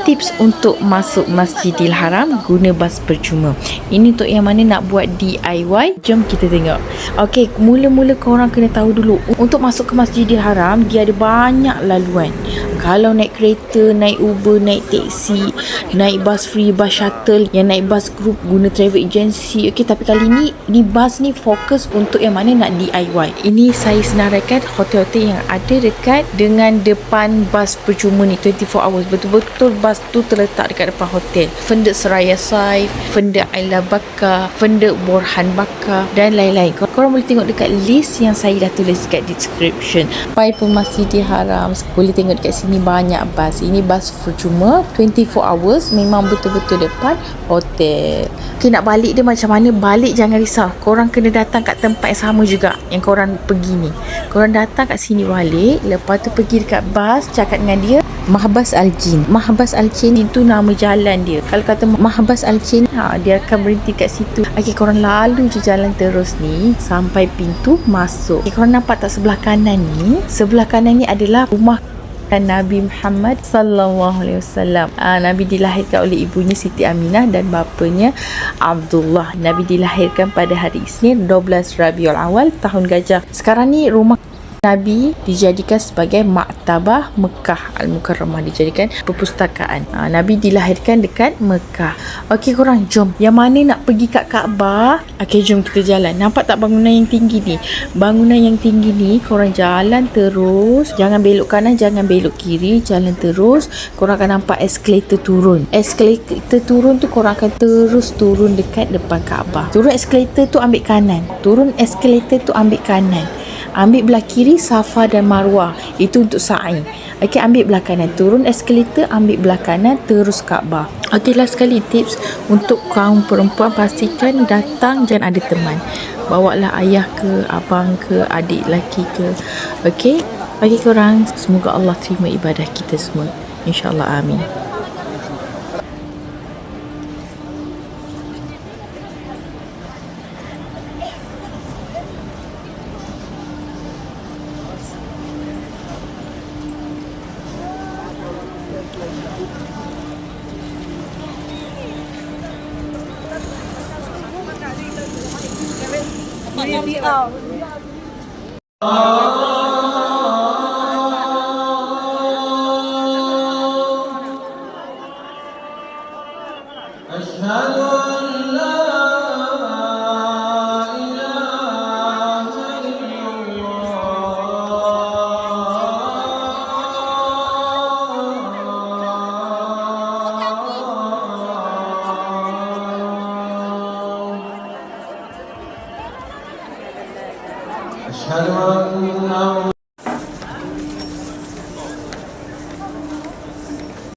tips untuk masuk Masjidil Haram guna bas percuma. Ini untuk yang mana nak buat DIY, jom kita tengok. Okey, mula-mula korang kena tahu dulu, untuk masuk ke Masjidil Haram dia ada banyak laluan. Kalau naik kereta, naik Uber, naik teksi, naik bas free, bas shuttle, yang naik bas group guna travel agency. Okey, tapi kali ni bas ni fokus untuk yang mana nak DIY. Ini saya senaraikan hotel-hotel yang ada dekat dengan depan bas percuma ni 24 hours. Betul-betul bas tu terletak dekat depan hotel. Fendek Seraya Saif, Fendek Aila Bakar, Fendek Borhan Bakar dan lain-lain. Korang boleh tengok dekat list yang saya dah tulis dekat description. Sampai pun Masjidil Haram, boleh tengok dekat sini banyak bas. Ini bas percuma 24 hours, memang betul-betul depan hotel. Okay, nak balik dia macam mana? Balik jangan risau, korang kena datang kat tempat yang sama juga yang korang pergi ni. Korang datang kat sini balik, lepas tu pergi dekat bas, cakap dengan dia Mahbas Al-Jin. Mahbas Al-Jin itu nama jalan dia. Kalau kata Mahbas Al-Jin, dia akan berhenti kat situ. Okay, korang lalu je jalan terus ni sampai pintu masuk. Okay, korang nampak tak sebelah kanan ni? Sebelah kanan ni adalah rumah Nabi Muhammad sallallahu alaihi wasallam. Nabi dilahirkan oleh ibunya Siti Aminah dan bapanya Abdullah. Nabi dilahirkan pada hari Isnin 12 Rabiul Awal tahun Gajah. Sekarang ni rumah Nabi dijadikan sebagai Maktabah Mekah Al-Mukarramah, dijadikan perpustakaan. Nabi dilahirkan dekat Mekah. Okey korang, jom. Yang mana nak pergi kat Kaabah? Okey, jom kita jalan. Nampak tak bangunan yang tinggi ni? Bangunan yang tinggi ni, korang jalan terus. Jangan belok kanan, jangan belok kiri. Jalan terus. Korang akan nampak eskalator turun. Eskalator turun tu korang akan terus turun dekat depan Kaabah. Turun eskalator tu ambil kanan. Turun eskalator tu ambil kanan. Ambil belah kiri Safa dan Marwah, itu untuk sa'i. Okey, ambil belah kanan. Turun eskalator, ambil belah kanan, terus Kaabah. Okey, last sekali tips untuk kaum perempuan, pastikan datang jangan ada teman. Bawalah ayah ke, abang ke, adik lelaki ke. Okey. Okey korang, semoga Allah terima ibadah kita semua. InsyaAllah, amin. أشهد أن